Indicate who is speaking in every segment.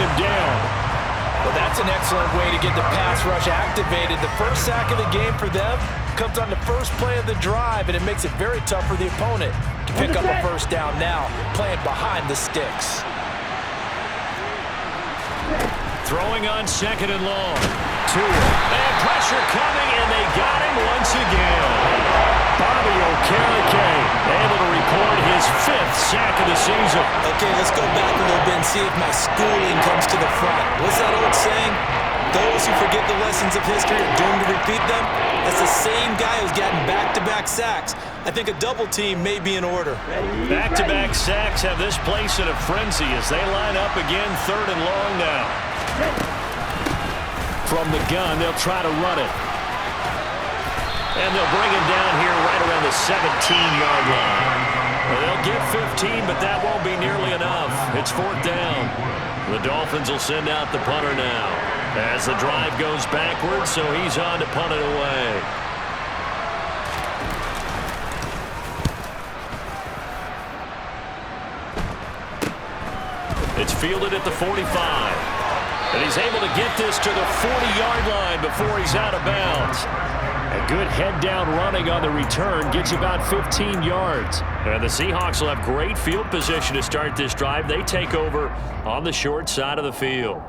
Speaker 1: him down.
Speaker 2: Well, that's an excellent way to get the pass rush activated. The first sack of the game for them comes on the first play of the drive, and it makes it very tough for the opponent to pick up a first down now, playing behind the sticks.
Speaker 1: Throwing on 2nd and long. And pressure coming, and they got him once again. Bobby Okereke able to record his 5th sack of the season.
Speaker 2: Okay, let's go back a little bit and see if my schooling comes to the front. What's that old saying? Those who forget the lessons of history are doomed to repeat them. That's the same guy who's gotten back-to-back sacks. I think a double team may be in order.
Speaker 1: Back-to-back sacks have this place in a frenzy as they line up again 3rd and long now. From the gun, they'll try to run it. And they'll bring him down here right around the 17-yard line. Well, they'll get 15, but that won't be nearly enough. It's 4th down. The Dolphins will send out the punter now as the drive goes backwards, so he's on to punt it away. It's fielded at the 45. And he's able to get this to the 40-yard line before he's out of bounds. A good head-down running on the return gets about 15 yards. And the Seahawks will have great field position to start this drive. They take over on the short side of the field.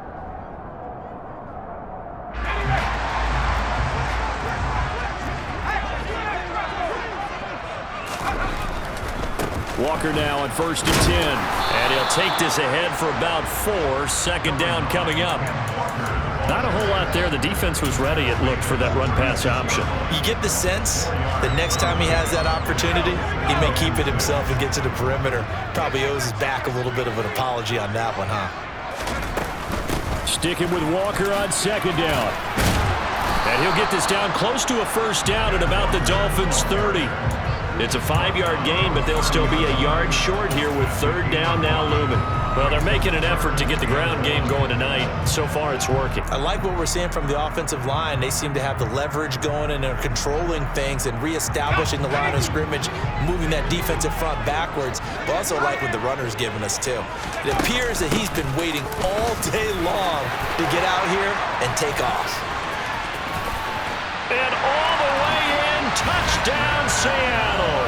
Speaker 1: Walker now on 1st and 10. And he'll take this ahead for about 4. 2nd down coming up. Not a whole lot there. The defense was ready, it looked, for that run-pass option.
Speaker 2: You get the sense that next time he has that opportunity, he may keep it himself and get to the perimeter. Probably owes his back a little bit of an apology on that one, huh?
Speaker 1: Sticking with Walker on 2nd down. And he'll get this down close to a 1st down at about the Dolphins' 30. It's a 5-yard gain, but they'll still be a yard short here with 3rd down now looming. Well, they're making an effort to get the ground game going tonight. So far, it's working.
Speaker 2: I like what we're seeing from the offensive line. They seem to have the leverage going, and they're controlling things and reestablishing the line of scrimmage, moving that defensive front backwards. But also like what the runner's giving us, too. It appears that he's been waiting all day long to get out here and take off.
Speaker 1: And all the way in, touchdown Seattle.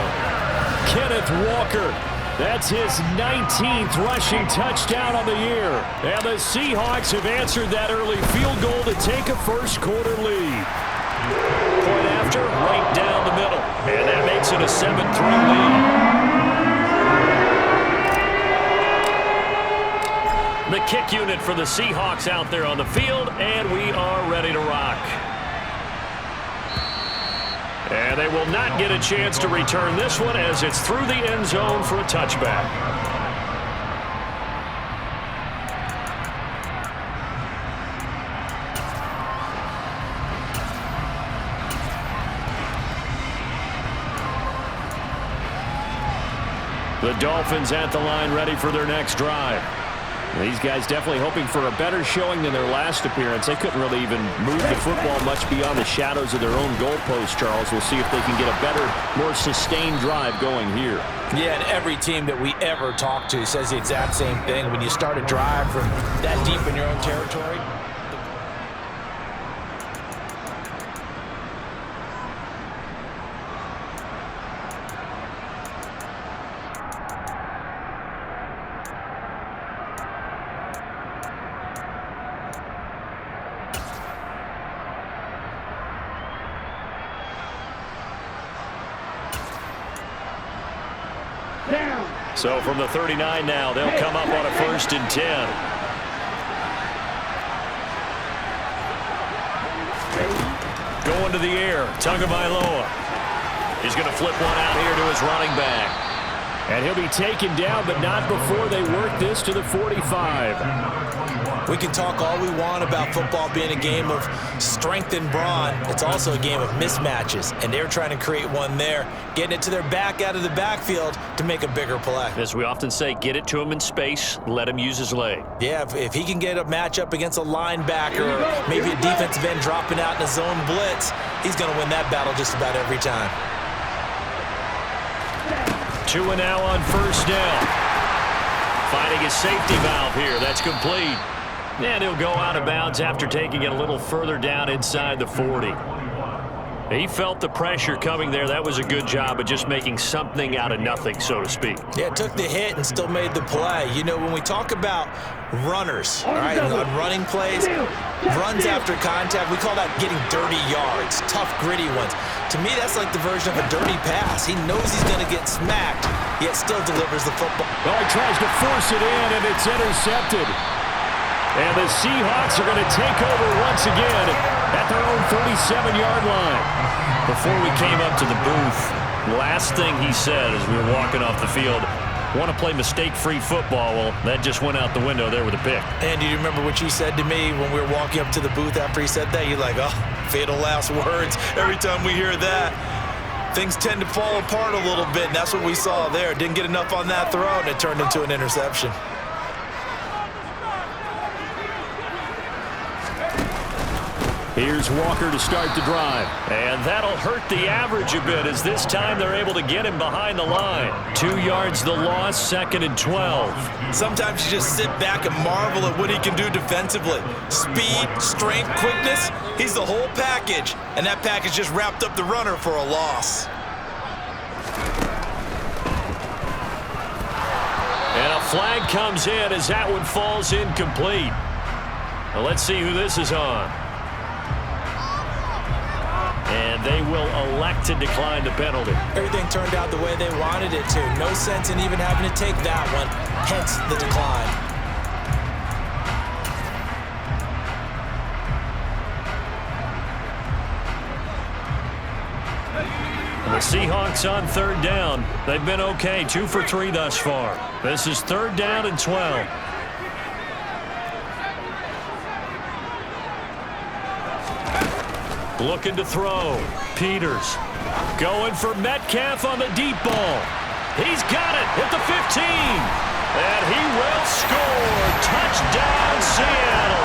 Speaker 1: Kenneth Walker. That's his 19th rushing touchdown on the year. And the Seahawks have answered that early field goal to take a first-quarter lead. Point after, right down the middle. And that makes it a 7-3 lead. The kick unit for the Seahawks out there on the field, and we are ready to rock. And they will not get a chance to return this one as it's through the end zone for a touchback. The Dolphins at the line ready for their next drive. These guys definitely hoping for a better showing than their last appearance. They couldn't really even move the football much beyond the shadows of their own goalpost, Charles. We'll see if they can get a better, more sustained drive going here.
Speaker 2: Yeah, and every team that we ever talk to says the exact same thing. When you start a drive from that deep in your own territory,
Speaker 1: so from the 39 now, they'll come up on a 1st and 10. Going to the air, Tagovailoa. He's going to flip one out here to his running back. And he'll be taken down, but not before they work this to the 45.
Speaker 2: we can talk all we want about football being a game of strength and brawn. It's also a game of mismatches, and they're trying to create one there, getting it to their back out of the backfield to make a bigger play.
Speaker 1: As we often say, get it to him in space, let him use his leg.
Speaker 2: Yeah, if he can get a matchup against a linebacker or maybe a defensive end dropping out in a zone blitz, he's going to win that battle just about every time.
Speaker 1: 2 and now on 1st down. Finding his safety valve here. That's complete. And he'll go out of bounds after taking it a little further down inside the 40. He felt the pressure coming there. That was a good job of just making something out of nothing, so to speak.
Speaker 2: Yeah, took the hit and still made the play. You know, when we talk about runners, all right, on running plays, runs after contact, we call that getting dirty yards, tough, gritty ones. To me, that's like the version of a dirty pass. He knows he's going to get smacked, yet still delivers the football.
Speaker 1: Oh, he tries to force it in, and it's intercepted. And the Seahawks are going to take over once again at their own 37-yard line. Before we came up to the booth, last thing he said as we were walking off the field, want to play mistake-free football. Well, that just went out the window there with a pick.
Speaker 2: And do you remember what you said to me when we were walking up to the booth after he said that? You're like, oh, fatal last words. Every time we hear that, things tend to fall apart a little bit, and that's what we saw there. Didn't get enough on that throw, and it turned into an interception.
Speaker 1: Here's Walker to start the drive. And that'll hurt the average a bit as this time they're able to get him behind the line. 2 yards the loss, 2nd and 12.
Speaker 2: Sometimes you just sit back and marvel at what he can do defensively. Speed, strength, quickness, he's the whole package. And that package just wrapped up the runner for a loss.
Speaker 1: And a flag comes in as that one falls incomplete. Now let's see who this is on. And they will elect to decline the penalty.
Speaker 2: Everything turned out the way they wanted it to. No sense in even having to take that one, hence the decline.
Speaker 1: The Seahawks on 3rd down. They've been okay, 2 for 3 thus far. This is 3rd down and 12. Looking to throw. Peters going for Metcalf on the deep ball. He's got it at the 15. And he will score. Touchdown, Seattle.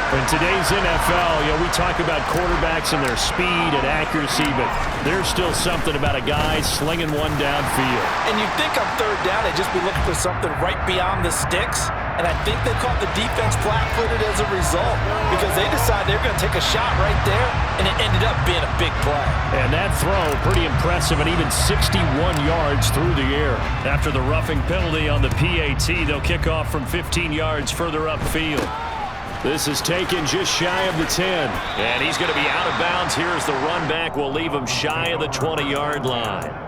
Speaker 1: In today's NFL, we talk about quarterbacks and their speed and accuracy, but there's still something about a guy slinging one downfield.
Speaker 2: And you'd think on 3rd down they'd just be looking for something right beyond the sticks. And I think they caught the defense flat-footed as a result because they decided they were going to take a shot right there, and it ended up being a big play.
Speaker 1: And that throw, pretty impressive, and even 61 yards through the air. After the roughing penalty on the PAT, they'll kick off from 15 yards further upfield. This is taken just shy of the 10. And he's going to be out of bounds here as the run back will leave him shy of the 20-yard line.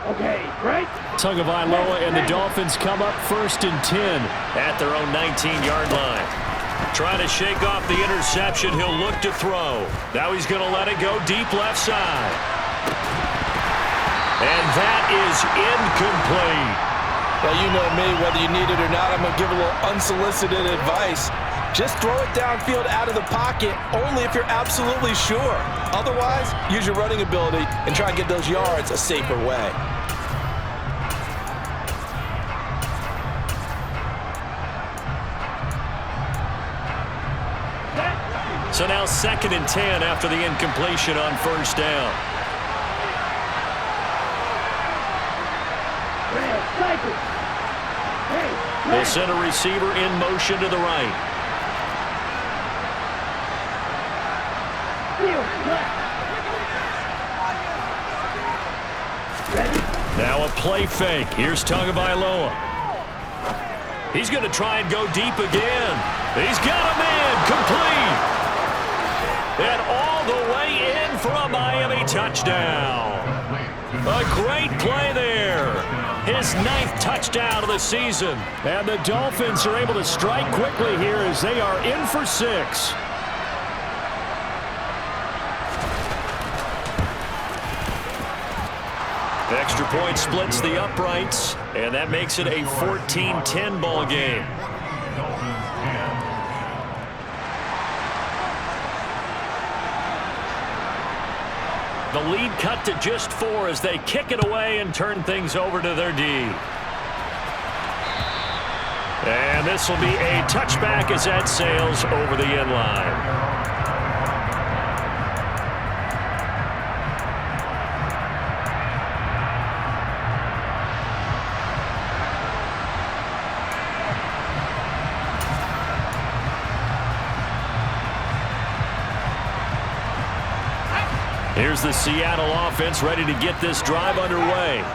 Speaker 3: Okay, right.
Speaker 1: Tagovailoa and the Dolphins come up 1st and 10 at their own 19-yard line. Trying to shake off the interception. He'll look to throw. Now he's going to let it go deep left side. And that is incomplete.
Speaker 2: Well, you know me, whether you need it or not, I'm going to give a little unsolicited advice. Just throw it downfield out of the pocket only if you're absolutely sure. Otherwise, use your running ability and try and get those yards a safer way.
Speaker 1: So now 2nd and 10 after the incompletion on 1st down. They'll send a receiver in motion to the right. Now a play fake. Here's Tagovailoa. He's going to try and go deep again. He's got a man complete. And all the way in for a Miami touchdown. A great play there. His 9th touchdown of the season. And the Dolphins are able to strike quickly here as they are in for 6. Extra point splits the uprights, and that makes it a 14-10 ball game. The lead cut to just 4 as they kick it away and turn things over to their D. And this will be a touchback as that sails over the end line. Here's the Seattle offense ready to get this drive underway.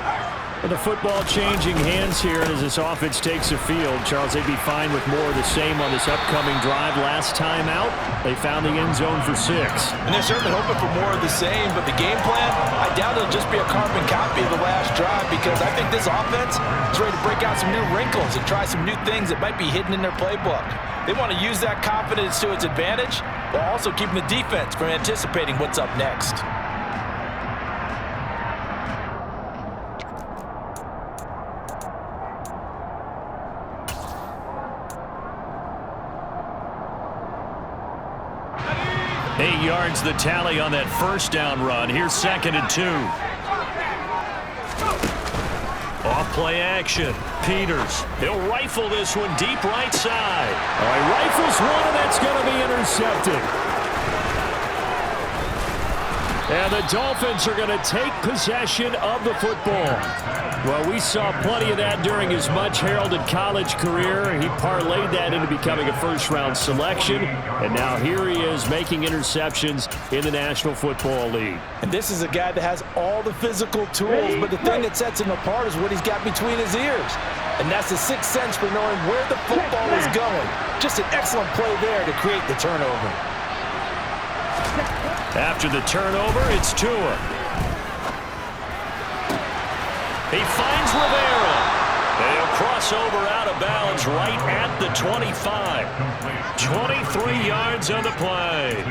Speaker 1: With the football changing hands here as this offense takes the field, Charles, they'd be fine with more of the same on this upcoming drive. Last time out, they found the end zone for 6.
Speaker 2: And they're certainly hoping for more of the same, but the game plan, I doubt it'll just be a carbon copy of the last drive, because I think this offense is ready to break out some new wrinkles and try some new things that might be hidden in their playbook. They want to use that confidence to its advantage, while also keeping the defense from anticipating what's up next.
Speaker 1: Eight yards the tally on that first down run. Here's 2nd and 2. Off play action. Peters. He'll rifle this one deep right side. He rifles one, and that's going to be intercepted. And the Dolphins are going to take possession of the football. Well, we saw plenty of that during his much-heralded college career. He parlayed that into becoming a first-round selection. And now here he is making interceptions in the National Football League.
Speaker 2: And this is a guy that has all the physical tools, but the thing that sets him apart is what he's got between his ears. And that's the sixth sense for knowing where the football is going. Just an excellent play there to create the turnover.
Speaker 1: After the turnover, it's Tua. He finds Rivera. They'll cross over out of bounds right at the 25. 23 yards on the play.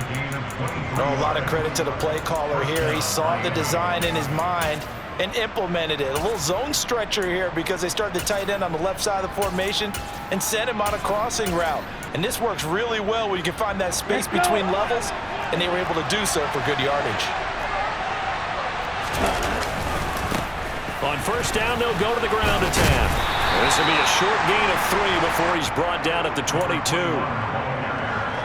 Speaker 2: A lot of credit to the play caller here. He saw the design in his mind and implemented it. A little zone stretcher here because they started the tight end on the left side of the formation and sent him on a crossing route. And this works really well when you can find that space between levels, and they were able to do so for good yardage.
Speaker 1: On first down, they'll go to the ground attack. This will be a short gain of 3 before he's brought down at the 22.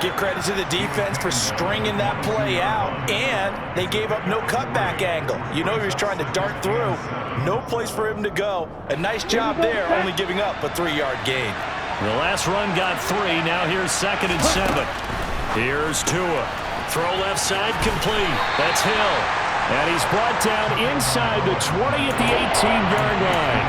Speaker 2: Give credit to the defense for stringing that play out, and they gave up no cutback angle. You know he was trying to dart through. No place for him to go. A nice job there, only giving up a 3-yard gain.
Speaker 1: The last run got 3. Now here's 2nd and 7. Here's Tua. Throw left side complete. That's Hill. And he's brought down inside the 20 at the 18-yard line.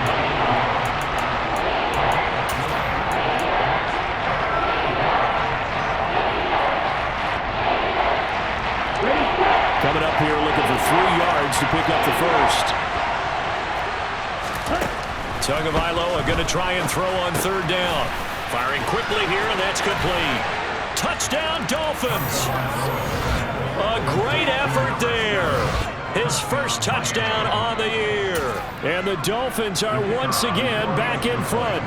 Speaker 1: Coming up here looking for 3 yards to pick up the first. Tagovailoa going to try and throw on 3rd down. Firing quickly here, and that's complete. Touchdown, Dolphins. A great effort there. His first touchdown on the year. And the Dolphins are once again back in front.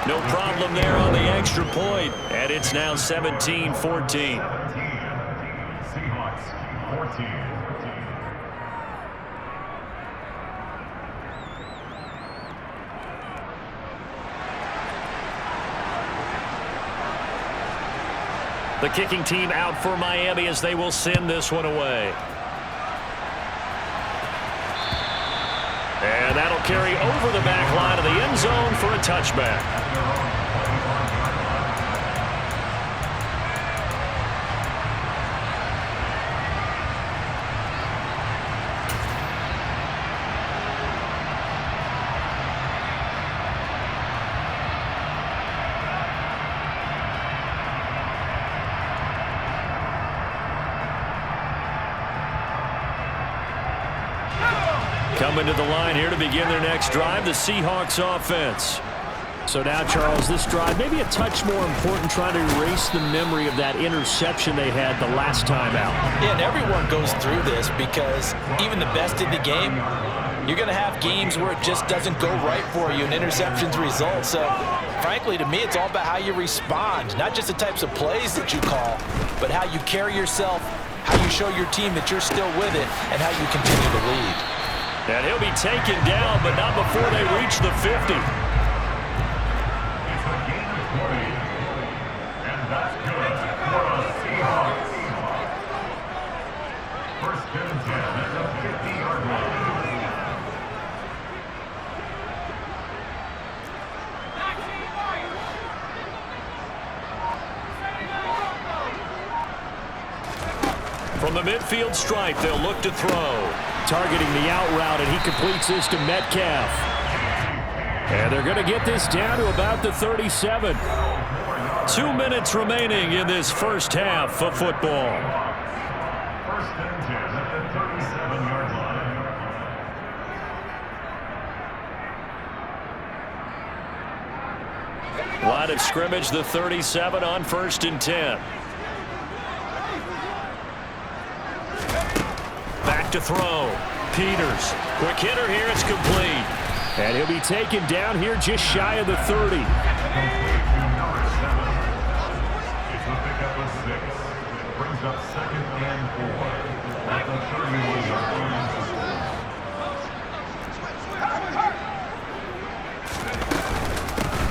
Speaker 1: No problem there on the extra point. And it's now 17-14.
Speaker 4: Seahawks 14.
Speaker 1: The kicking team out for Miami as they will send this one away. And that'll carry over the back line of the end zone for a touchback. Coming to the line here to begin their next drive, the Seahawks offense. So now, Charles, this drive maybe a touch more important, trying to erase the memory of that interception they had the last time out.
Speaker 2: Yeah, and everyone goes through this because even the best in the game, you're going to have games where it just doesn't go right for you and interceptions result. So, frankly, to me, it's all about how you respond, not just the types of plays that you call, but how you carry yourself, how you show your team that you're still with it, and how you continue to lead.
Speaker 1: And he'll be taken down, but not before they reach the 50.
Speaker 4: It's a gain of 20. And that's good for the Seahawks. First and 10 at the 50-yard line.
Speaker 1: From the midfield stripe, they'll look to throw. Targeting the out route, and he completes this to Metcalf. And they're going to get this down to about the 37. 2 minutes remaining in this first half of football.
Speaker 4: First and 10 at the 37-yard line.
Speaker 1: Line of scrimmage, the 37 on first and 10. Back to throw. Peters. Quick hitter here. It's complete. And he'll be taken down here just shy of the 30.
Speaker 4: Complete to number 7. It's a pickup of 6. Brings up second and 4. At the 31-yard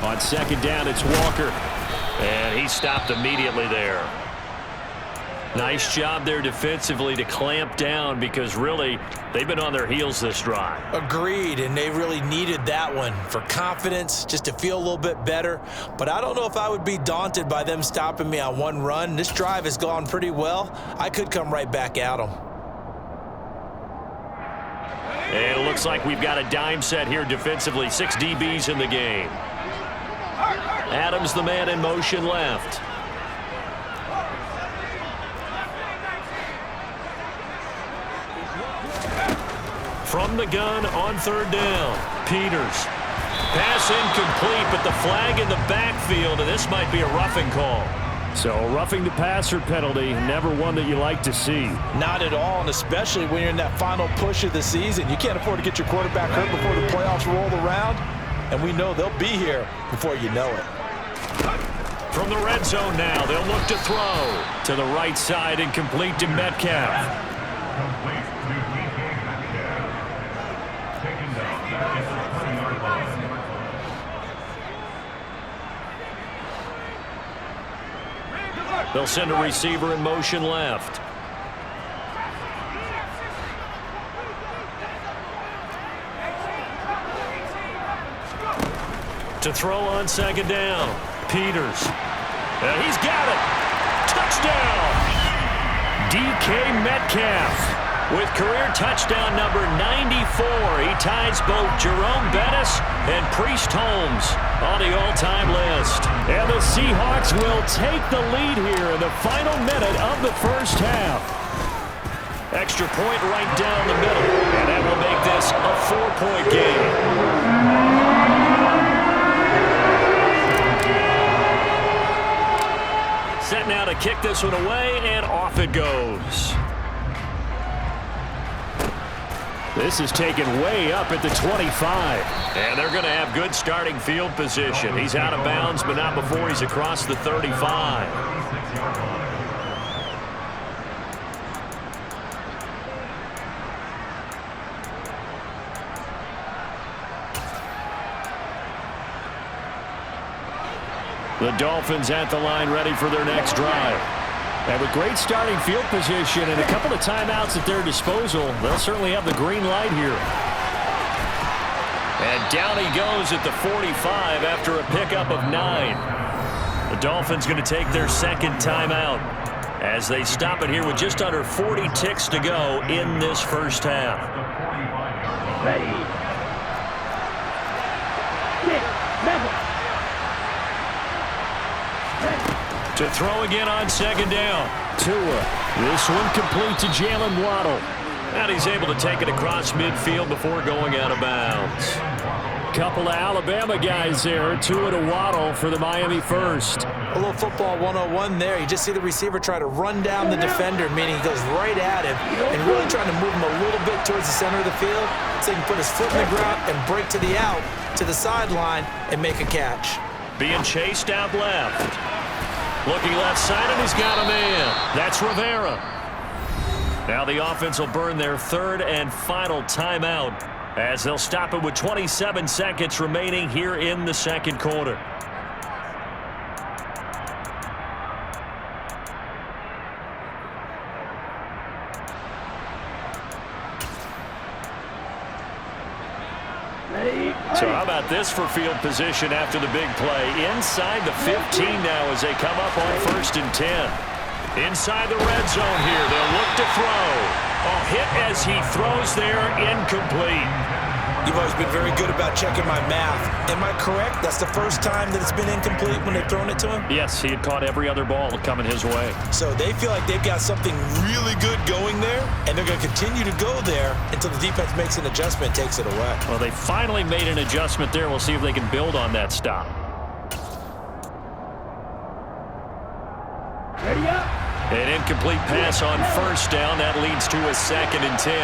Speaker 4: line.
Speaker 1: On second down, it's Walker. And he stopped immediately there. Nice job there defensively to clamp down, because really they've been on their heels this drive.
Speaker 2: Agreed, and they really needed that one for confidence, just to feel a little bit better. But I don't know if I would be daunted by them stopping me on one run. This drive has gone pretty well. I could come right back at them.
Speaker 1: And it looks like we've got a dime set here defensively. 6 DBs in the game. Adams, the man in motion left. From the gun on third down, Peters. Pass incomplete, but the flag in the backfield, and this might be a roughing call. So roughing the passer penalty, never one that you like to see.
Speaker 2: Not at all, and especially when you're in that final push of the season. You can't afford to get your quarterback hurt before the playoffs roll around, and we know they'll be here before you know it.
Speaker 1: From the red zone now, they'll look to throw. To the right side and complete to Metcalf.
Speaker 4: Complete to DK Metcalf. Taken down back at the 20-yard line.
Speaker 1: They'll send a receiver in motion left. To throw on second down, Peters. And he's got it. Touchdown! DK Metcalf with career touchdown number 94. He ties both Jerome Bettis and Priest Holmes on the all-time list. And the Seahawks will take the lead here in the final minute of the first half. Extra point right down the middle, and that will make this a 4-point game. Set now to kick this one away, and off it goes. This is taken way up at the 25. And they're going to have good starting field position. He's out of bounds, but not before he's across the 35. The Dolphins at the line, ready for their next drive. And with great starting field position and a couple of timeouts at their disposal, they'll certainly have the green light here. And down he goes at the 45 after a pickup of 9. The Dolphins going to take their second timeout as they stop it here with just under 40 ticks to go in this first half.
Speaker 3: Ready.
Speaker 1: To throw again on second down. Tua. This one complete to Jalen Waddle. And he's able to take it across midfield before going out of bounds. Couple of Alabama guys there. Tua to Waddle for the Miami first.
Speaker 2: A little football 101 there. You just see the receiver try to run down the defender, meaning he goes right at him and really trying to move him a little bit towards the center of the field so he can put his foot in the ground and break to the out, to the sideline, and make a catch.
Speaker 1: Being chased out left. Looking left side, and he's got a man. That's Rivera. Now the offense will burn their third and final timeout as they'll stop it with 27 seconds remaining here in the second quarter. So how about this for field position after the big play? Inside the 15 now as they come up on 1st and 10. Inside the red zone here. They'll look to throw. A hit as he throws there, incomplete.
Speaker 2: You've always been very good about checking my math. Am I correct? That's the first time that it's been incomplete when they've thrown it to him?
Speaker 1: Yes, he had caught every other ball coming his way.
Speaker 2: So they feel like they've got something really good going there, and they're going to continue to go there until the defense makes an adjustment and takes it away.
Speaker 1: Well, they finally made an adjustment there. We'll see if they can build on that stop.
Speaker 3: Ready up.
Speaker 1: An incomplete pass on 1st down. That leads to a 2nd and 10.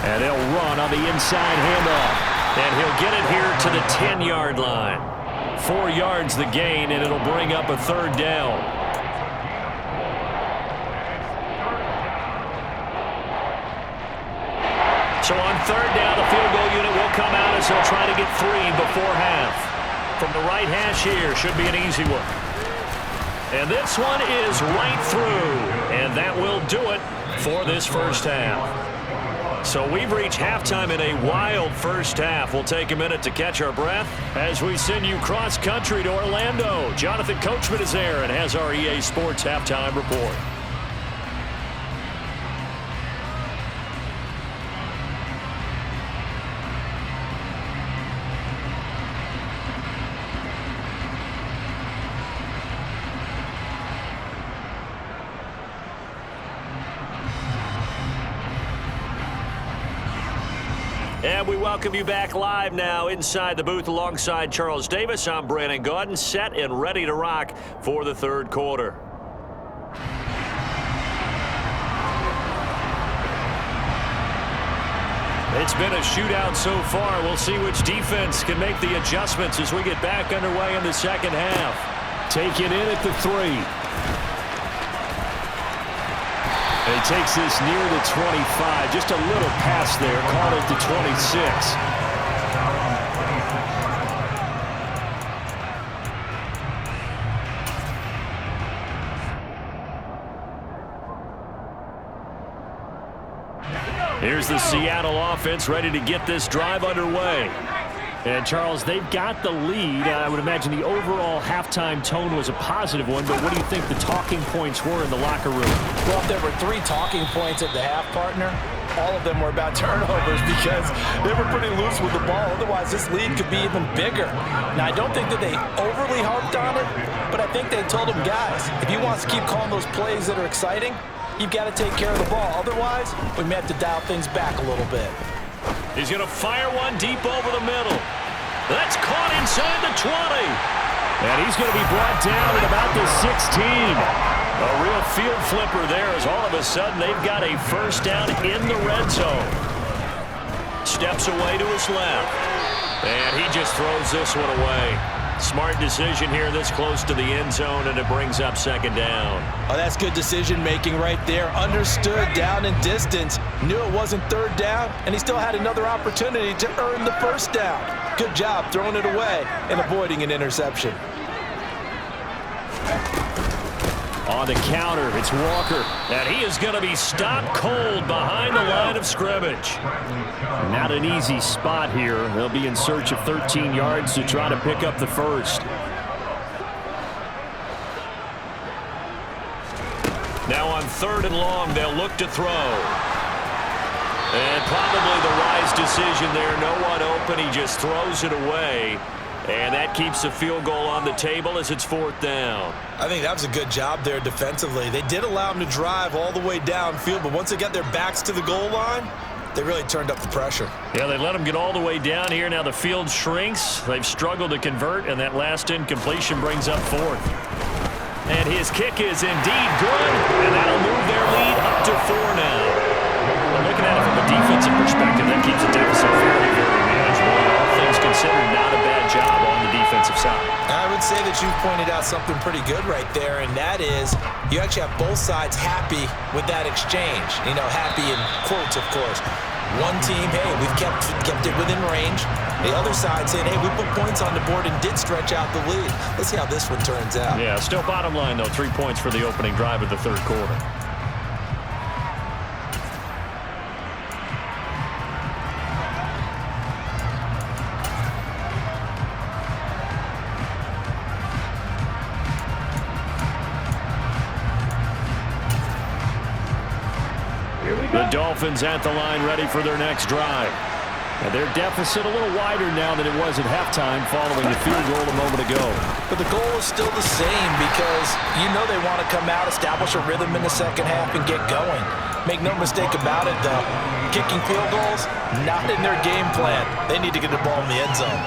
Speaker 1: And they'll run on the inside handoff. And he'll get it here to the 10-yard line. 4 yards the gain, and it'll bring up a 3rd down. So on 3rd down, the field goal unit will come out as they'll try to get 3 before half. From the right hash here, should be an easy one. And this one is right through. And that will do it for this first half. So we've reached halftime in a wild first half. We'll take a minute to catch our breath as we send you cross-country to Orlando. Jonathan Coachman is there and has our EA Sports halftime report. And we welcome you back live now inside the booth alongside Charles Davis. I'm Brandon Gaudin, set and ready to rock for the 3rd quarter. It's been a shootout so far. We'll see which defense can make the adjustments as we get back underway in the second half. Taken in at the 3. And he takes this near the 25. Just a little pass there. Caught at the 26. Here's the Seattle offense ready to get this drive underway. And, Charles, they've got the lead. I would imagine the overall halftime tone was a positive one, but what do you think the talking points were in the locker room?
Speaker 2: Well, if there were 3 talking points at the half, partner, all of them were about turnovers because they were pretty loose with the ball. Otherwise, this lead could be even bigger. Now, I don't think that they overly harped on it, but I think they told them, guys, if he wants to keep calling those plays that are exciting, you've got to take care of the ball. Otherwise, we may have to dial things back a little bit.
Speaker 1: He's going to fire one deep over the middle. That's caught inside the 20. And he's going to be brought down at about the 16. A real field flipper there as all of a sudden they've got a first down in the red zone. Steps away to his left. And he just throws this one away. Smart decision here this close to the end zone, and it brings up 2nd down.
Speaker 2: Oh, that's good decision-making right there. Understood down and distance. Knew it wasn't 3rd down, and he still had another opportunity to earn the 1st down. Good job throwing it away and avoiding an interception.
Speaker 1: On the counter, it's Walker. And he is going to be stopped cold behind the line of scrimmage. Not an easy spot here. They'll be in search of 13 yards to try to pick up the first. Now on 3rd and long, they'll look to throw. And probably the wise decision there. No one open. He just throws it away. And that keeps the field goal on the table as it's 4th down.
Speaker 2: I think that was a good job there defensively. They did allow them to drive all the way downfield, but once they got their backs to the goal line, they really turned up the pressure.
Speaker 1: Yeah, they let them get all the way down here. Now the field shrinks. They've struggled to convert, and that last incompletion brings up 4th. And his kick is indeed good, and that'll move their lead up to 4 now. Well, looking at it from a defensive perspective, that keeps the deficit very, very manageable. All things considered, considered not a bad job on the defensive side.
Speaker 2: I would say that you pointed out something pretty good right there, and that is you actually have both sides happy with that exchange. You know, happy in quotes, of course. One team, hey, we've kept it within range. The other side saying, hey, we put points on the board and did stretch out the lead. Let's see how this one turns out.
Speaker 1: Yeah, still bottom line, though, 3 points for the opening drive of the third quarter. The Dolphins at the line ready for their next drive. And their deficit a little wider now than it was at halftime following the field goal a moment ago.
Speaker 2: But the goal is still the same because you know they want to come out, establish a rhythm in the second half, and get going. Make no mistake about it, though. Kicking field goals, not in their game plan. They need to get the ball in the end zone.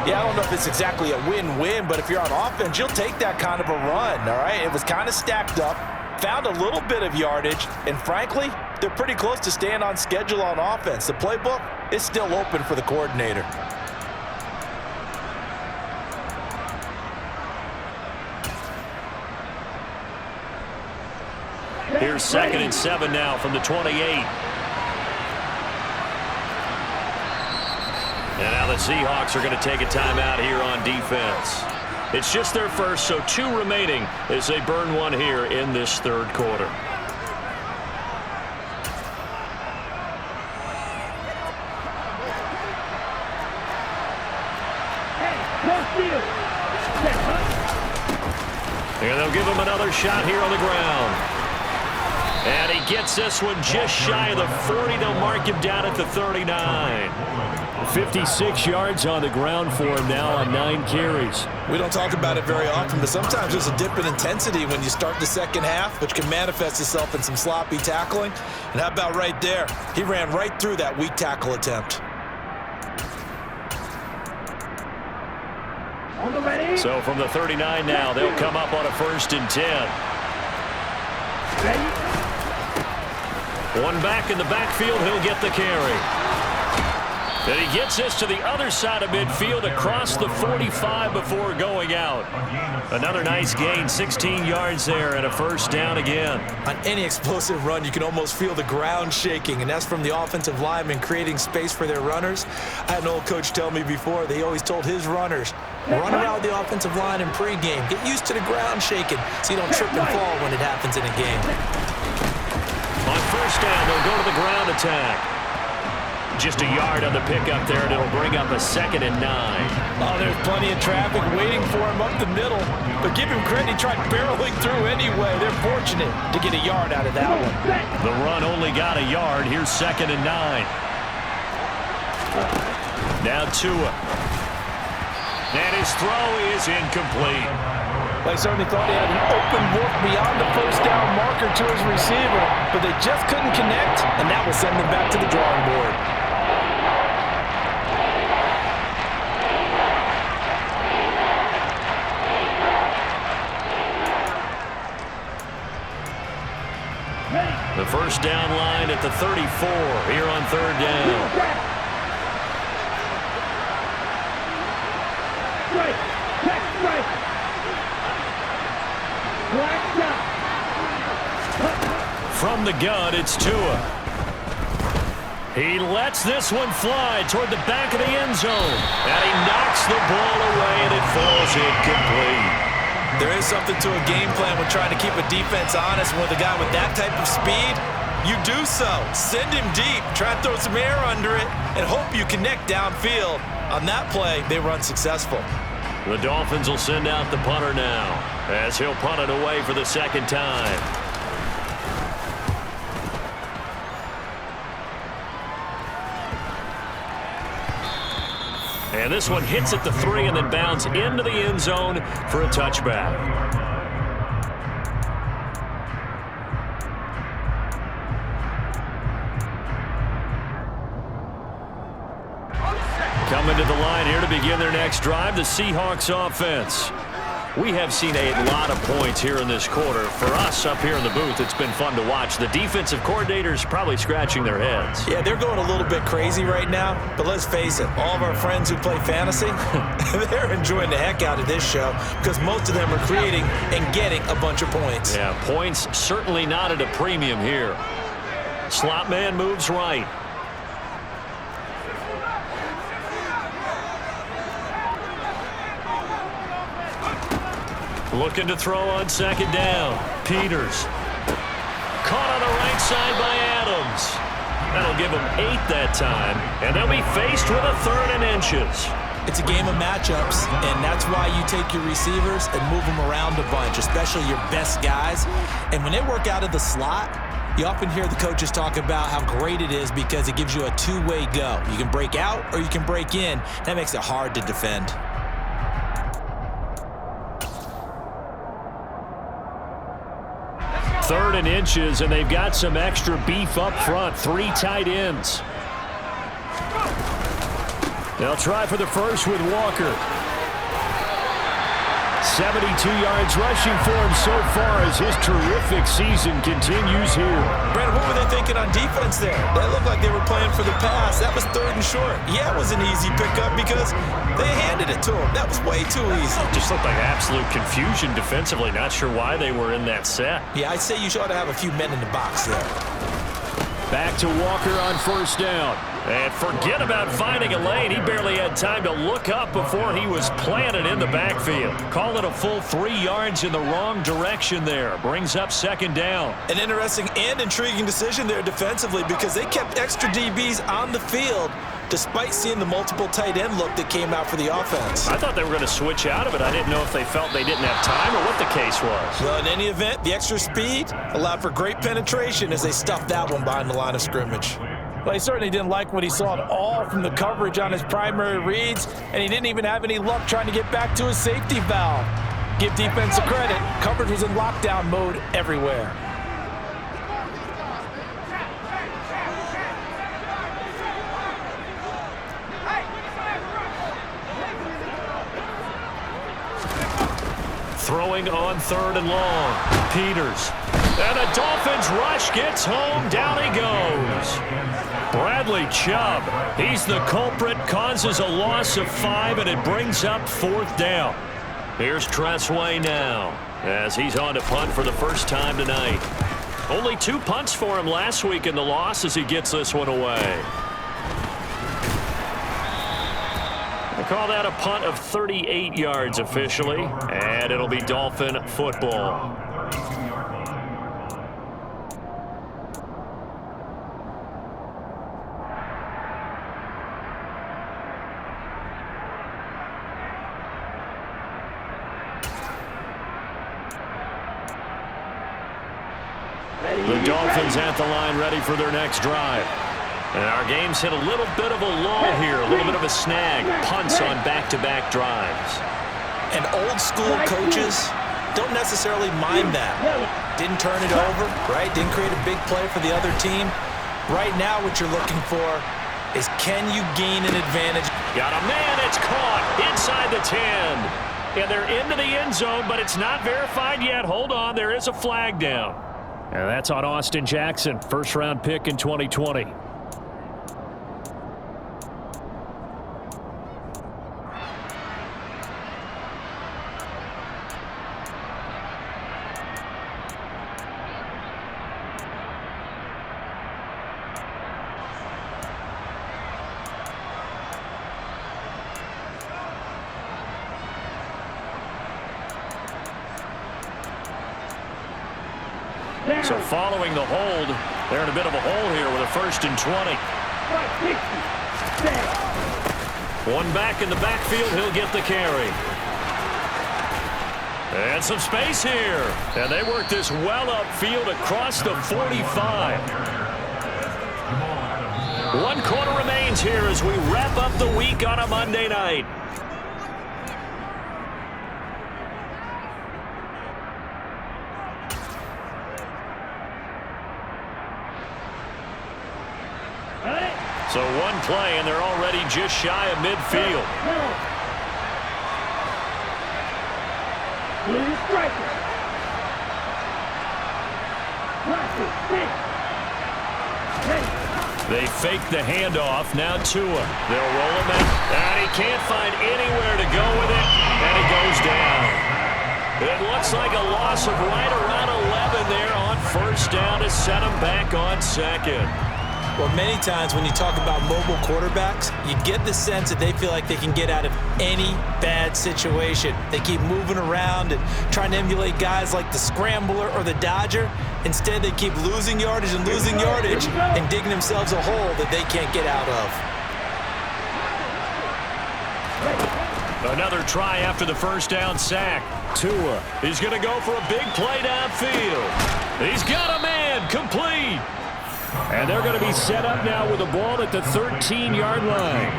Speaker 2: Yeah, I don't know if it's exactly a win-win, but if you're on offense, you'll take that kind of a run, all right? It was kind of stacked up, found a little bit of yardage, and frankly, they're pretty close to staying on schedule on offense. The playbook is still open for the coordinator.
Speaker 1: Here's 2nd and 7 now from the 28. And now the Seahawks are going to take a timeout here on defense. It's just their first, so 2 remaining as they burn one here in this third quarter. And they'll give him another shot here on the ground. And he gets this one just shy of the 40. They'll mark him down at the 39. 56 yards on the ground for him now on 9 carries.
Speaker 2: We don't talk about it very often, but sometimes there's a dip in intensity when you start the second half, which can manifest itself in some sloppy tackling. And how about right there? He ran right through that weak tackle attempt.
Speaker 1: So from the 39 now, they'll come up on a 1st and 10. One back in the backfield, he'll get the carry. And he gets this to the other side of midfield across the 45 before going out. Another nice gain, 16 yards there and a 1st down again.
Speaker 2: On any explosive run, you can almost feel the ground shaking, and that's from the offensive linemen creating space for their runners. I had an old coach tell me before, they always told his runners, run around the offensive line in pregame. Get used to the ground shaking so you don't trip and fall when it happens in a game.
Speaker 1: On 1st down, they'll go to the ground attack. Just a yard on the pickup there, and it'll bring up a 2nd and 9.
Speaker 2: Oh, there's plenty of traffic waiting for him up the middle. But give him credit, he tried barreling through anyway. They're fortunate to get a yard out of that one.
Speaker 1: The run only got a yard. Here's 2nd and 9. Now Tua. And his throw is incomplete.
Speaker 2: They certainly thought he had an open look beyond the 1st down marker to his receiver, but they just couldn't connect, and that will send them back to the drawing board.
Speaker 1: The 1st down line at the 34 here on 3rd down. From the gun, it's Tua. He lets this one fly toward the back of the end zone. And he knocks the ball away, and it falls incomplete.
Speaker 2: There is something to a game plan when trying to keep a defense honest. And with a guy with that type of speed, you do so. Send him deep. Try to throw some air under it and hope you connect downfield. On that play, they were unsuccessful.
Speaker 1: The Dolphins will send out the punter now as he'll punt it away for the 2nd time. And this one hits at the 3 and then bounds into the end zone for a touchback. Coming to the line here to begin their next drive, the Seahawks offense. We have seen a lot of points here in this quarter. For us up here in the booth, it's been fun to watch. The defensive coordinators probably scratching their heads.
Speaker 2: Yeah, they're going a little bit crazy right now, but let's face it, all of our friends who play fantasy, they're enjoying the heck out of this show because most of them are creating and getting a bunch of points.
Speaker 1: Yeah, points certainly not at a premium here. Slot man moves right. Looking to throw on second down. Peters. Caught on the right side by Adams. That'll give them 8 that time, and they'll be faced with a 3rd and inches.
Speaker 2: It's a game of matchups, and that's why you take your receivers and move them around a bunch, especially your best guys. And when they work out of the slot, you often hear the coaches talk about how great it is because it gives you a two-way go. You can break out or you can break in. That makes it hard to defend.
Speaker 1: Third and inches, and they've got some extra beef up front. 3 tight ends. They'll try for the first with Walker. 72 yards rushing for him so far as his terrific season continues here.
Speaker 2: Brandon, what were they thinking on defense there? That looked like they were playing for the pass. That was 3rd and short. Yeah, it was an easy pickup because they handed it to him. That was way too easy.
Speaker 1: Just looked like absolute confusion defensively. Not sure why they were in that set.
Speaker 2: Yeah, I'd say you ought to have a few men in the box there.
Speaker 1: Back to Walker on first down. And forget about finding a lane. He barely had time to look up before he was planted in the backfield. Call it a full 3 yards in the wrong direction there. Brings up second down.
Speaker 2: An interesting and intriguing decision there defensively because they kept extra DBs on the field despite seeing the multiple tight end look that came out for the offense.
Speaker 1: I thought they were going to switch out of it. I didn't know if they felt they didn't have time or what the case was.
Speaker 2: Well, in any event, the extra speed allowed for great penetration as they stuffed that one behind the line of scrimmage.
Speaker 5: Well, he certainly didn't like what he saw at all from the coverage on his primary reads, and he didn't even have any luck trying to get back to his safety valve. Give defense credit. Coverage was in lockdown mode everywhere.
Speaker 1: Throwing on 3rd and long. Peters. And the Dolphins rush gets home. Down he goes. Bradley Chubb. He's the culprit. Causes a loss of 5, and it brings up 4th down. Here's Tressway now as he's on to punt for the first time tonight. Only 2 punts for him last week in the loss as he gets this one away. I call that a punt of 38 yards officially, and it'll be Dolphin football. The Dolphins at the line ready for their next drive. And our game's hit a little bit of a lull here, a little bit of a snag. Punts on back-to-back drives.
Speaker 2: And old school coaches don't necessarily mind that. Didn't turn it over, right? Didn't create a big play for the other team. Right now what you're looking for is can you gain an advantage?
Speaker 1: Got a man, it's caught inside the 10. And they're into the end zone, but it's not verified yet. Hold on, there is a flag down. And that's on Austin Jackson, first-round pick in 2020. So following the hold, they're in a bit of a hole here with a 1st and 20. One back in the backfield, he'll get the carry. And some space here. And they work this well upfield across the 45. 1 quarter remains here as we wrap up the week on a Monday night. So 1 play, and they're already just shy of midfield. They fake the handoff. Now Tua. They'll roll him out. And he can't find anywhere to go with it. And he goes down. It looks like a loss of right around 11 there on first down to set him back on second.
Speaker 2: Well, many times when you talk about mobile quarterbacks, you get the sense that they feel like they can get out of any bad situation. They keep moving around and trying to emulate guys like the Scrambler or the Dodger. Instead, they keep losing yardage and digging themselves a hole that they can't get out of.
Speaker 1: Another try after the first down sack. Tua, he's going to go for a big play downfield. He's got a man, complete. And they're going to be set up now with the ball at the 13-yard line.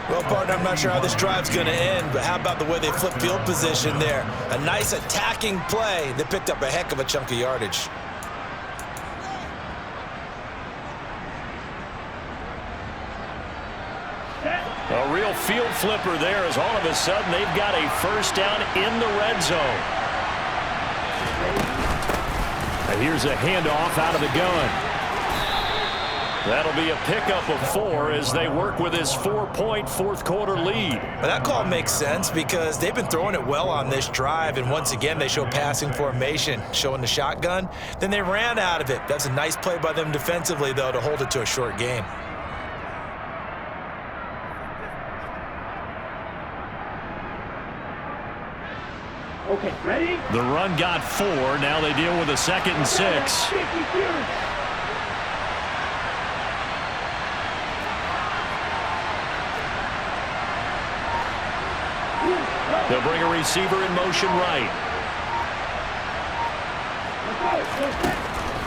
Speaker 2: Well, partner, I'm not sure how this drive's going to end, but how about the way they flip field position there? A nice attacking play that picked up a heck of a chunk of yardage.
Speaker 1: A real field flipper there as all of a sudden they've got a first down in the red zone. And here's a handoff out of the gun. That'll be a pickup of 4 as they work with his 4-point fourth-quarter lead.
Speaker 2: Well, that call makes sense because they've been throwing it well on this drive, and once again they show passing formation, showing the shotgun. Then they ran out of it. That's a nice play by them defensively, though, to hold it to a short game.
Speaker 3: Okay, ready?
Speaker 1: The run got 4. Now they deal with a 2nd and 6. They'll bring a receiver in motion right.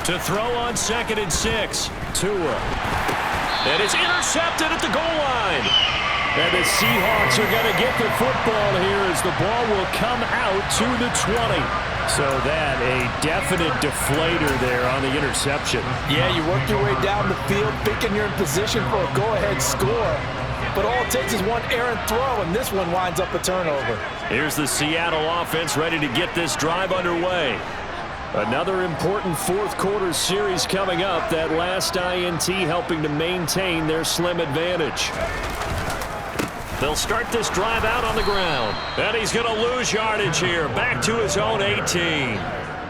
Speaker 1: To throw on 2nd and 6. Tua. And it's intercepted at the goal line. And the Seahawks are going to get the football here as the ball will come out to the 20. So that a definite deflator there on the interception.
Speaker 5: Yeah, you work your way down the field thinking you're in position for a go-ahead score. But all it takes is one errant throw, and this one winds up a turnover.
Speaker 1: Here's the Seattle offense ready to get this drive underway. Another important fourth-quarter series coming up. That last INT helping to maintain their slim advantage. They'll start this drive out on the ground. And he's going to lose yardage here. Back to his own 18.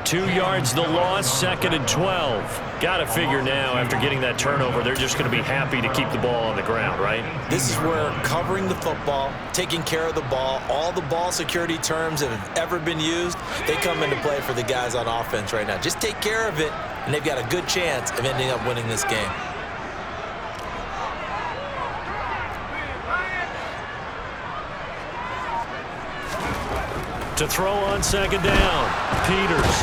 Speaker 1: 2 yards the loss, 2nd and 12. Got to figure now, after getting that turnover, they're just going to be happy to keep the ball on the ground, right?
Speaker 2: This is where covering the football, taking care of the ball, all the ball security terms that have ever been used, they come into play for the guys on offense right now. Just take care of it, and they've got a good chance of ending up winning this game.
Speaker 1: To throw on 2nd down, Peters.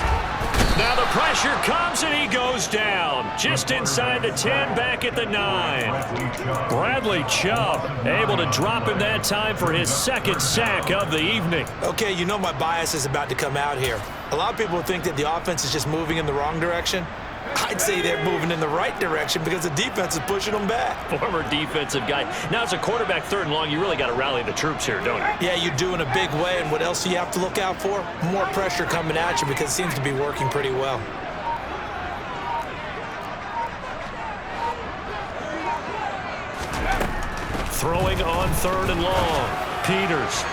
Speaker 1: Now the pressure comes and he goes down. Just inside the 10, back at the 9. Bradley Chubb able to drop him that time for his 2nd sack of the evening.
Speaker 2: Okay, you know my bias is about to come out here. A lot of people think that the offense is just moving in the wrong direction. I'd say they're moving in the right direction because the defense is pushing them back.
Speaker 1: Former defensive guy. Now, as a quarterback 3rd and long, you really got to rally the troops here, don't you?
Speaker 2: Yeah, you do in a big way. And what else do you have to look out for? More pressure coming at you because it seems to be working pretty well.
Speaker 1: Throwing on 3rd and long. Peters.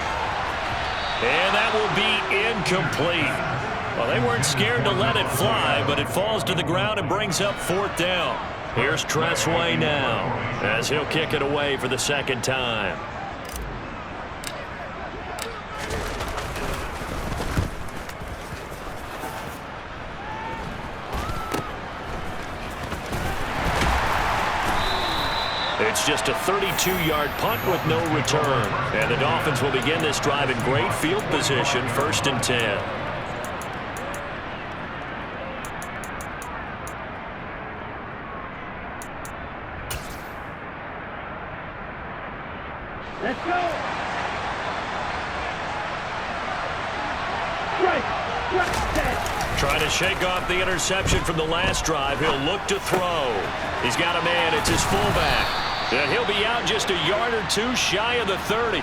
Speaker 1: And that will be incomplete. Well, they weren't scared to let it fly, but it falls to the ground and brings up 4th down. Here's Tressway now, as he'll kick it away for the 2nd time. It's just a 32-yard punt with no return. And the Dolphins will begin this drive in great field position, 1st and 10.
Speaker 3: Let's go.
Speaker 1: Trying to shake off the interception from the last drive. He'll look to throw. He's got a man. It's his fullback. And he'll be out just a yard or two shy of the 30.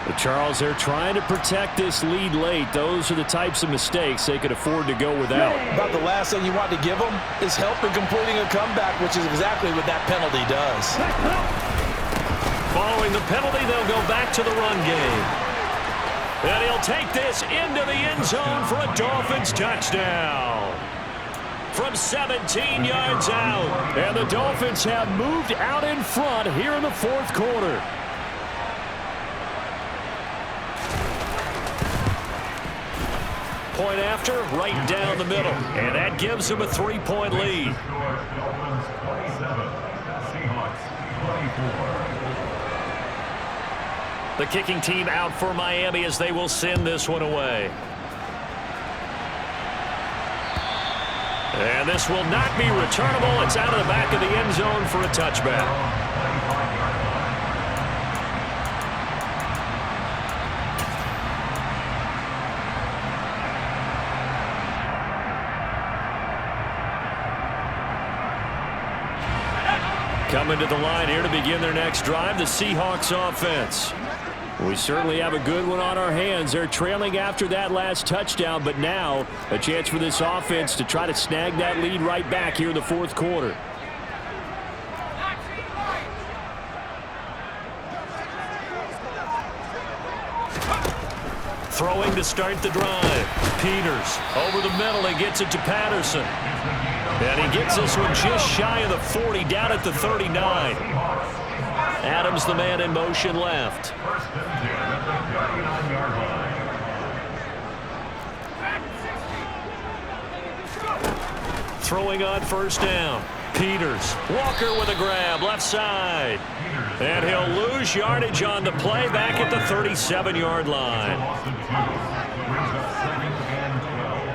Speaker 1: But Charles, they're trying to protect this lead late. Those are the types of mistakes they could afford to go without.
Speaker 5: About the last thing you want to give them is help in completing a comeback, which is exactly what that penalty does.
Speaker 1: Following the penalty, they'll go back to the run game. And he'll take this into the end zone for a Dolphins touchdown. From 17 yards out. And the Dolphins have moved out in front here in the fourth quarter. Point after, right down the middle. And that gives them a 3-point lead.
Speaker 4: Dolphins 27, Seahawks 24.
Speaker 1: The kicking team out for Miami as they will send this one away. And this will not be returnable. It's out of the back of the end zone for a touchback. Coming to the line here to begin their next drive, the Seahawks offense. We certainly have a good one on our hands. They're trailing after that last touchdown, but now a chance for this offense to try to snag that lead right back here in the fourth quarter. Throwing to start the drive. Peters over the middle. He gets it to Patterson. And he gets this one just shy of the 40, down at the 39. Adams, the man in motion, left.
Speaker 4: First and 10 at the 39-yard line.
Speaker 1: Throwing on first down. Peters. Walker with a grab, left side. And he'll lose yardage on the play back at the 37-yard line.
Speaker 4: Austin 2 brings up second and 12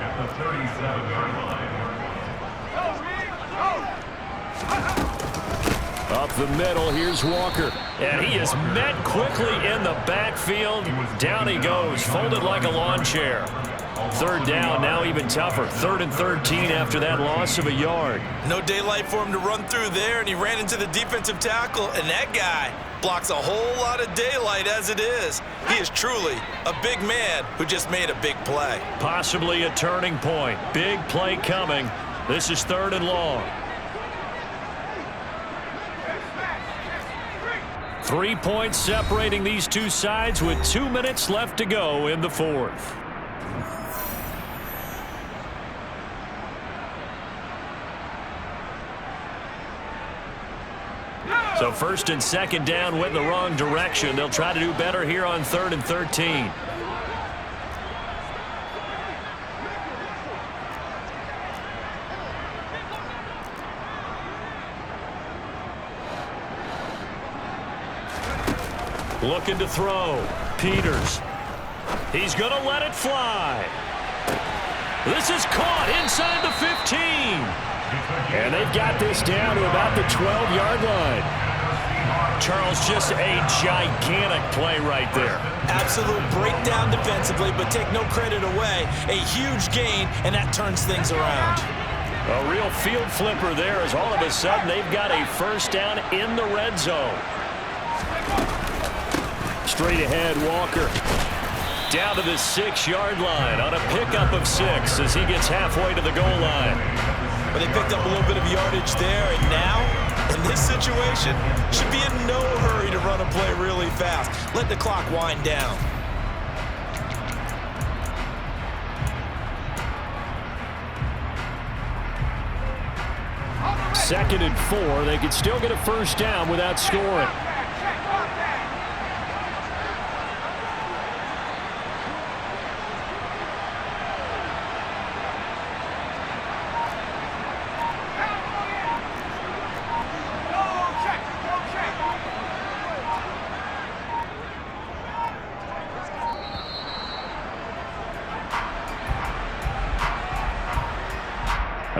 Speaker 4: at the 37-yard line.
Speaker 1: Up the middle, here's Walker. And he is met quickly in the backfield. Down he goes, folded like a lawn chair. Third down, now even tougher. 3rd and 13 after that loss of a yard.
Speaker 2: No daylight for him to run through there, and he ran into the defensive tackle, and that guy blocks a whole lot of daylight as it is. He is truly a big man who just made a big play.
Speaker 1: Possibly a turning point. Big play coming. This is 3rd and long. 3 points separating these two sides with 2 minutes left to go in the fourth. So 1st and 2nd down went in the wrong direction. They'll try to do better here on 3rd and 13. Looking to throw. Peters. He's going to let it fly. This is caught inside the 15. And they've got this down to about the 12-yard line. Charles, just a gigantic play right there.
Speaker 2: Absolute breakdown defensively, but take no credit away. A huge gain, and that turns things around.
Speaker 1: A real field flipper there as all of a sudden they've got a first down in the red zone. Straight ahead, Walker. Down to the 6-yard line on a pickup of 6 as he gets halfway to the goal line.
Speaker 2: But they picked up a little bit of yardage there, and now, in this situation, should be in no hurry to run a play really fast. Let the clock wind down.
Speaker 1: Second and 4. They could still get a first down without scoring.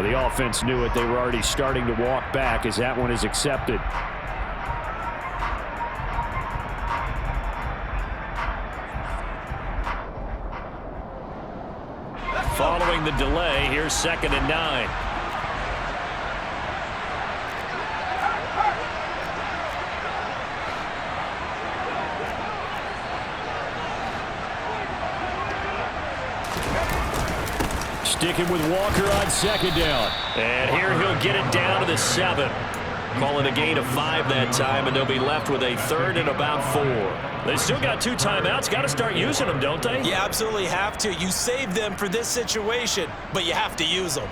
Speaker 1: The offense knew it. They were already starting to walk back as that one is accepted. Following the delay, here's 2nd and 9. Sticking with Walker on second down. And here he'll get it down to the 7. Calling a gain of 5 that time, and they'll be left with a 3rd and about 4. They still got 2 timeouts. Got to start using them, don't they?
Speaker 2: You absolutely have to. You save them for this situation, but you have to use them.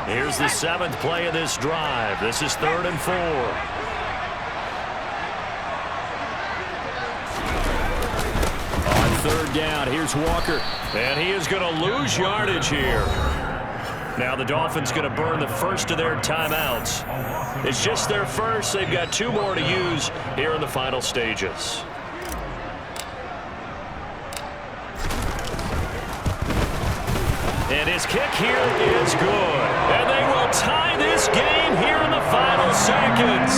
Speaker 1: Here's the 7th play of this drive. This is 3rd and 4. On 3rd down, here's Walker. And he is going to lose yardage here. Now the Dolphins going to burn the first of their timeouts. It's just their first. They've got 2 more to use here in the final stages. And his kick here is good. And they will tie this game here in the final seconds.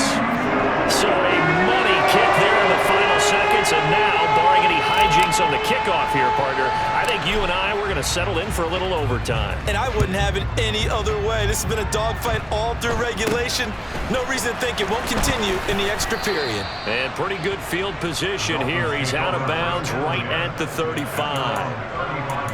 Speaker 1: So a money kick there in the final seconds. And now, barring any hijinks on the kickoff here, partner, I think you and I, we're going to settle in for a little overtime.
Speaker 2: And I wouldn't have it any other way. This has been a dogfight all through regulation. No reason to think it won't continue in the extra period.
Speaker 1: And pretty good field position here. He's out of bounds right at the 35.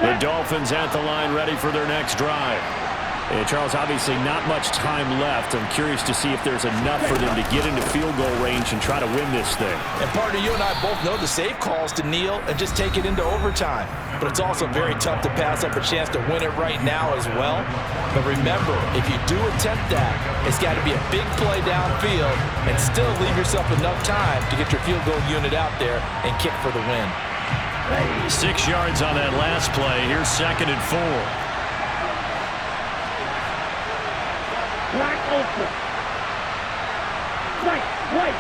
Speaker 1: The Dolphins at the line ready for their next drive. And Charles, obviously not much time left. I'm curious to see if there's enough for them to get into field goal range and try to win this thing.
Speaker 5: And partner, you and I both know the safe calls to kneel and just take it into overtime. But it's also very tough to pass up a chance to win it right now as well. But remember, if you do attempt that, it's got to be a big play downfield and still leave yourself enough time to get your field goal unit out there and kick for the win.
Speaker 1: 6 yards on that last play. Here's 2nd and 4.
Speaker 3: Black open. White, white.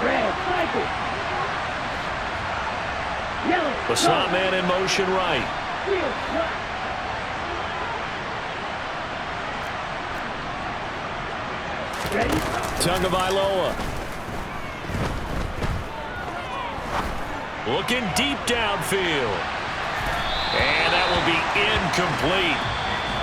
Speaker 3: Red, cycle. Yellow.
Speaker 1: The slot man in motion right.
Speaker 3: Field, slot. Ready?
Speaker 1: Tagovailoa. Looking deep downfield. And that will be incomplete.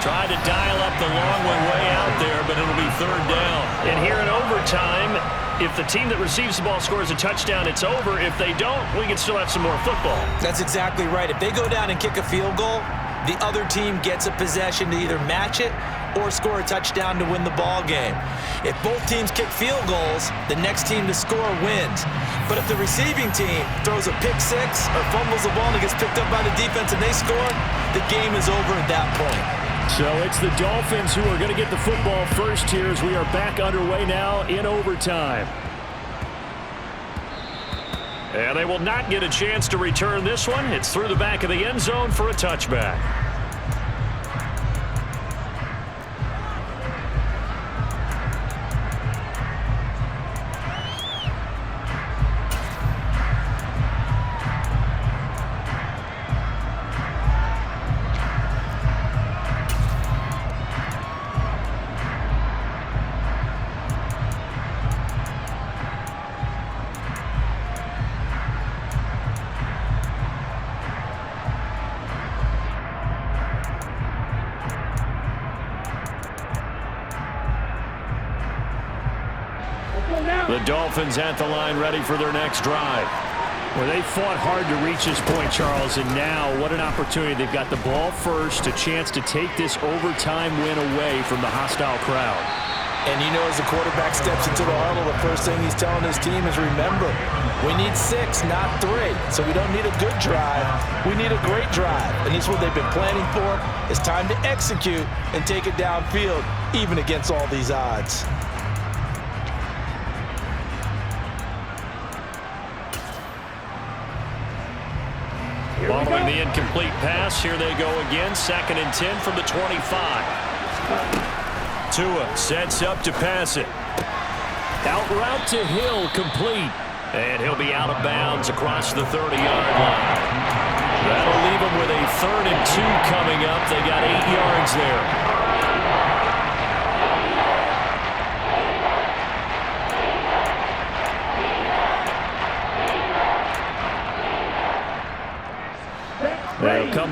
Speaker 1: Tried to dial up the long one way out there, but it'll be 3rd down. And here in overtime, if the team that receives the ball scores a touchdown, it's over. If they don't, we can still have some more football.
Speaker 2: That's exactly right. If they go down and kick a field goal, the other team gets a possession to either match it or score a touchdown to win the ball game. If both teams kick field goals, the next team to score wins. But if the receiving team throws a pick 6 or fumbles the ball and it gets picked up by the defense and they score, the game is over at that point.
Speaker 1: So it's the Dolphins who are going to get the football first here as we are back underway now in overtime. And they will not get a chance to return this one. It's through the back of the end zone for a touchback. The Dolphins at the line ready for their next drive. Well, they fought hard to reach this point, Charles, and now what an opportunity. They've got the ball first, a chance to take this overtime win away from the hostile crowd.
Speaker 5: And you know, as the quarterback steps into the huddle, the first thing he's telling his team is, remember, we need 6, not 3. So we don't need a good drive. We need a great drive. And this is what they've been planning for. It's time to execute and take it downfield, even against all these odds.
Speaker 1: Following the incomplete pass, here they go again. 2nd and 10 from the 25. Tua sets up to pass it. Out route to Hill, complete. And he'll be out of bounds across the 30-yard line. That'll leave him with a 3rd and 2 coming up. They got 8 yards there.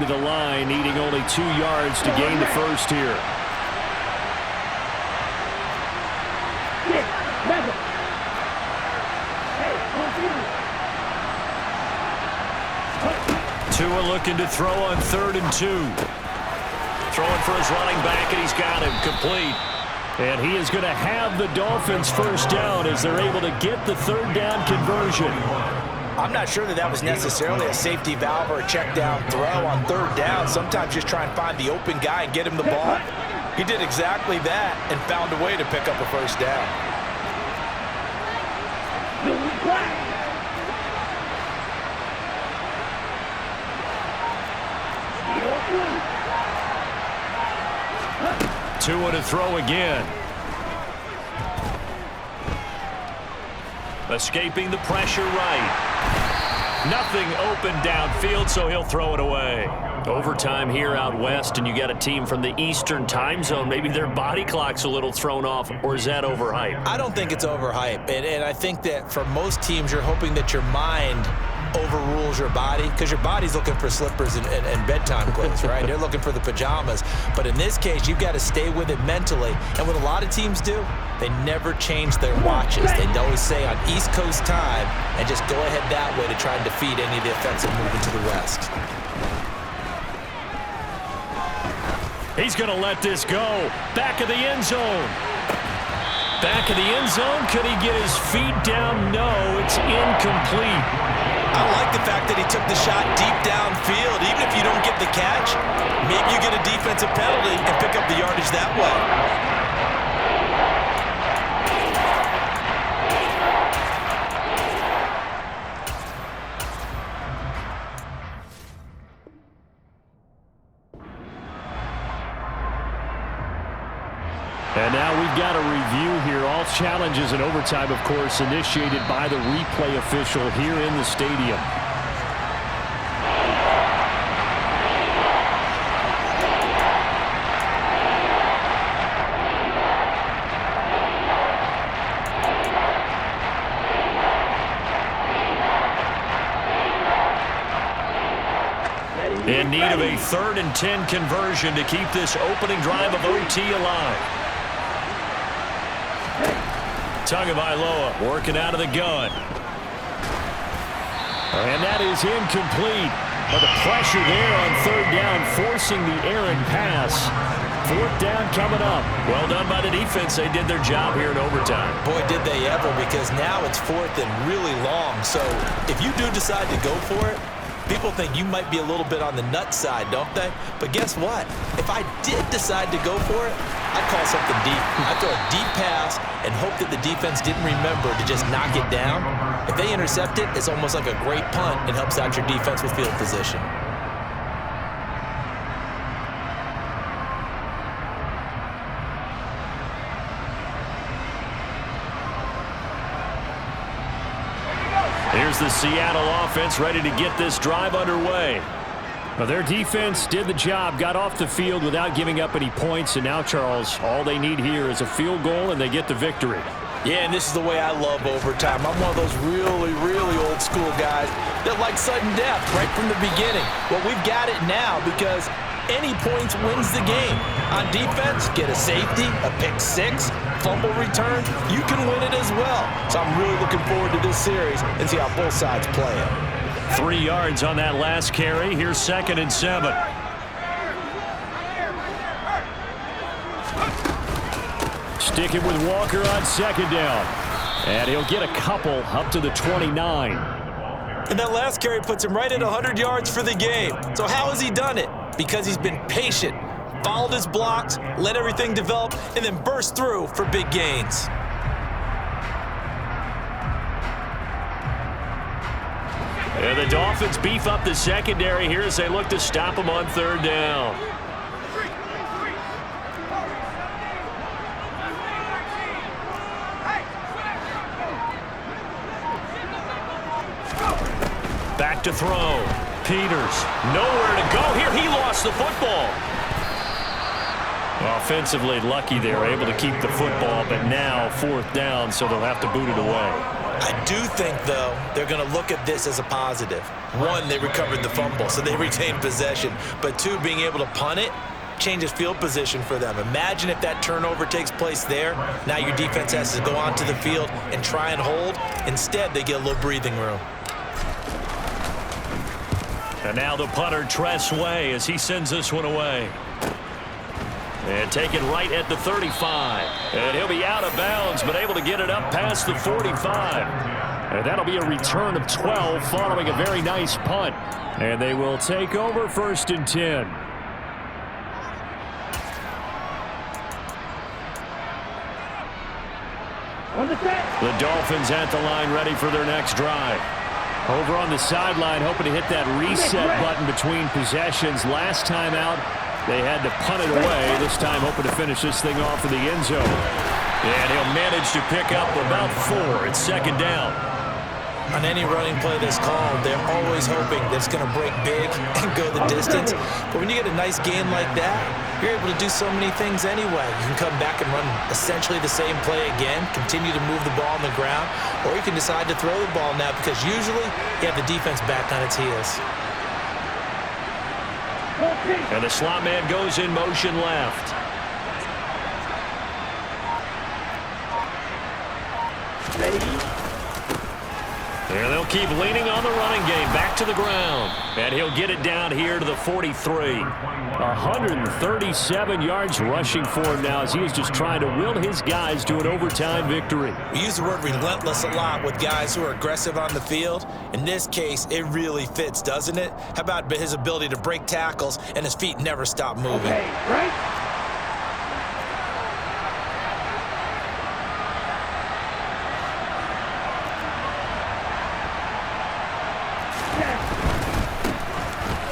Speaker 1: to the line, needing only 2 yards to gain the first here.
Speaker 3: 6, 7. Hey,
Speaker 1: Tua looking to throw on 3rd and 2. Throwing for his running back, and he's got him complete. And he is going to have the Dolphins first down as they're able to get the 3rd down conversion.
Speaker 2: I'm not sure that was necessarily a safety valve or a check down throw on 3rd down. Sometimes just try and find the open guy and get him the ball. He did exactly that and found a way to pick up a first down.
Speaker 1: Tua to throw again. Escaping the pressure right. Nothing open downfield, so he'll throw it away. Overtime here out west, and you got a team from the Eastern time zone. Maybe their body clock's a little thrown off, or is that overhyped?
Speaker 2: I don't think it's overhyped, and I think that for most teams, you're hoping that your mind overrules your body, because your body's looking for slippers and bedtime clothes, right? They're looking for the pajamas. But in this case, you've got to stay with it mentally. And what a lot of teams do, they never change their watches. They always say on East Coast time and just go ahead that way to try and defeat any of the offensive movement to the West.
Speaker 1: He's going to let this go. Back of the end zone. Back of the end zone. Could he get his feet down? No, it's incomplete.
Speaker 2: I like the fact that he took the shot deep downfield. Even if you don't get the catch, maybe you get a defensive penalty and pick up the yardage that way.
Speaker 1: And now we've got a review here. All challenges in overtime, of course, initiated by the replay official here in the stadium. In need of a 3rd and 10 conversion to keep this opening drive of OT alive. Tagovailoa working out of the gun. And that is incomplete. But the pressure there on 3rd down, forcing the errant pass. 4th down coming up. Well done by the defense. They did their job here in overtime.
Speaker 2: Boy, did they ever, because now it's 4th and really long. So if you do decide to go for it, people think you might be a little bit on the nut side, don't they? But guess what? If I did decide to go for it, I'd call something deep. I'd throw a deep pass and hope that the defense didn't remember to just knock it down. If they intercept it, it's almost like a great punt. It helps out your defense with field position.
Speaker 1: Here's the Seattle offense ready to get this drive underway. Well, their defense did the job, got off the field without giving up any points, and now, Charles, all they need here is a field goal, and they get the victory.
Speaker 2: Yeah, and this is the way I love overtime. I'm one of those really, really old school guys that like sudden death right from the beginning. Well, we've got it now because any points wins the game. On defense, get a safety, a pick six, fumble return, you can win it as well. So I'm really looking forward to this series and see how both sides play it.
Speaker 1: 3 yards on that last carry. Here's 2nd and 7. Sticking with Walker on 2nd down. And he'll get a couple up to the 29.
Speaker 2: And that last carry puts him right at 100 yards for the game. So how has he done it? Because he's been patient, followed his blocks, let everything develop, and then burst through for big gains.
Speaker 1: And the Dolphins beef up the secondary here as they look to stop him on 3rd down. Back to throw. Peters, nowhere to go here. He lost the football. Offensively lucky they were able to keep the football, but now 4th down, so they'll have to boot it away.
Speaker 2: I do think, though, they're going to look at this as a positive. One, they recovered the fumble, so they retained possession. But two, being able to punt it changes field position for them. Imagine if that turnover takes place there. Now your defense has to go onto the field and try and hold. Instead, they get a little breathing room.
Speaker 1: And now the punter, Tress Way, as he sends this one away. And taken right at the 35. And he'll be out of bounds, but able to get it up past the 45. And that'll be a return of 12 following a very nice punt. And they will take over 1st and 10. The Dolphins at the line ready for their next drive. Over on the sideline, hoping to hit that reset button between possessions. Last time out, they had to punt it away. This time hoping to finish this thing off in the end zone. And he'll manage to pick up about 4. It's 2nd down.
Speaker 2: On any running play that's called, they're always hoping that it's going to break big and go the distance. But when you get a nice gain like that, you're able to do so many things anyway. You can come back and run essentially the same play again, continue to move the ball on the ground, or you can decide to throw the ball now because usually you have the defense back on its heels.
Speaker 1: And the slot man goes in motion left. And they'll keep leaning on the running game. Back to the ground. And he'll get it down here to the 43. 137 yards rushing for him now as he is just trying to will his guys to an overtime victory.
Speaker 2: We use the word relentless a lot with guys who are aggressive on the field. In this case, it really fits, doesn't it? How about his ability to break tackles and his feet never stop moving?
Speaker 3: Okay, right?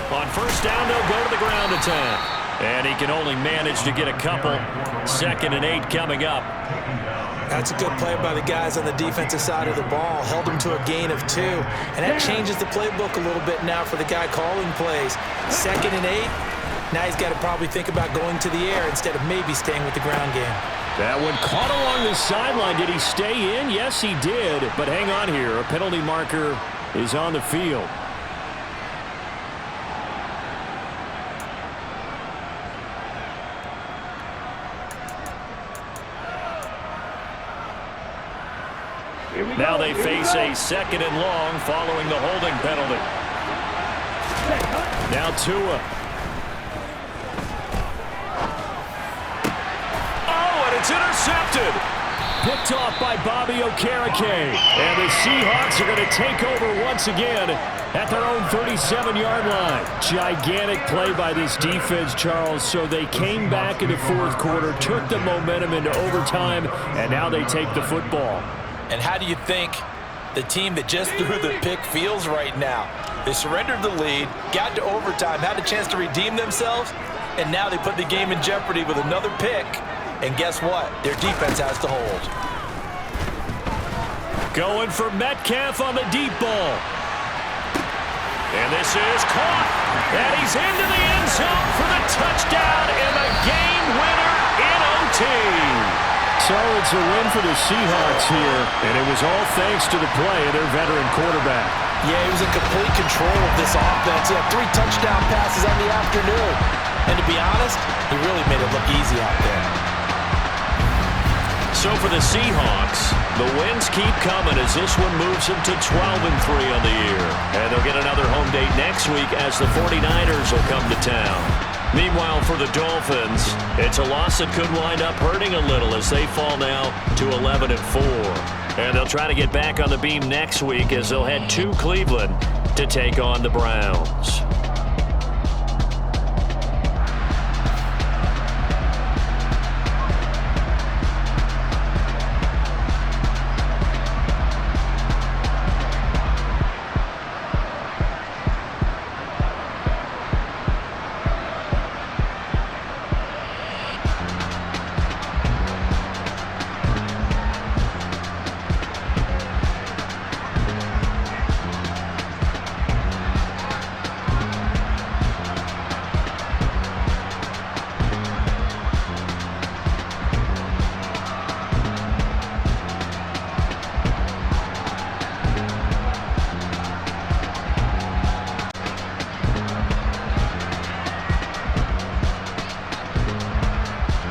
Speaker 1: On 1st down, they'll go to the ground attack. And he can only manage to get a couple. 2nd and 8 coming up.
Speaker 2: That's a good play by the guys on the defensive side of the ball. Held him to a gain of 2. And that changes the playbook a little bit now for the guy calling plays. 2nd and 8. Now he's got to probably think about going to the air instead of maybe staying with the ground game.
Speaker 1: That one caught along the sideline. Did he stay in? Yes, he did. But hang on here. A penalty marker is on the field. Now they face a 2nd and long following the holding penalty. Now Tua. Oh, and it's intercepted. Picked off by Bobby Okereke. And the Seahawks are going to take over once again at their own 37-yard line. Gigantic play by this defense, Charles. So they came back in the 4th quarter, took the momentum into overtime, and now they take the football.
Speaker 2: And how do you think the team that just threw the pick feels right now? They surrendered the lead, got to overtime, had a chance to redeem themselves, and now they put the game in jeopardy with another pick. And guess what? Their defense has to hold.
Speaker 1: Going for Metcalf on the deep ball. And this is caught. And he's into the end zone for the touchdown and the game winner in OT. So it's a win for the Seahawks here, and it was all thanks to the play of their veteran quarterback.
Speaker 2: Yeah, he was in complete control of this offense. He had 3 touchdown passes on the afternoon. And to be honest, he really made it look easy out there.
Speaker 1: So for the Seahawks, the wins keep coming as this one moves them to 12-3 on the year. And they'll get another home date next week as the 49ers will come to town. Meanwhile, for the Dolphins, it's a loss that could wind up hurting a little as they fall now to 11-4. And they'll try to get back on the beam next week as they'll head to Cleveland to take on the Browns.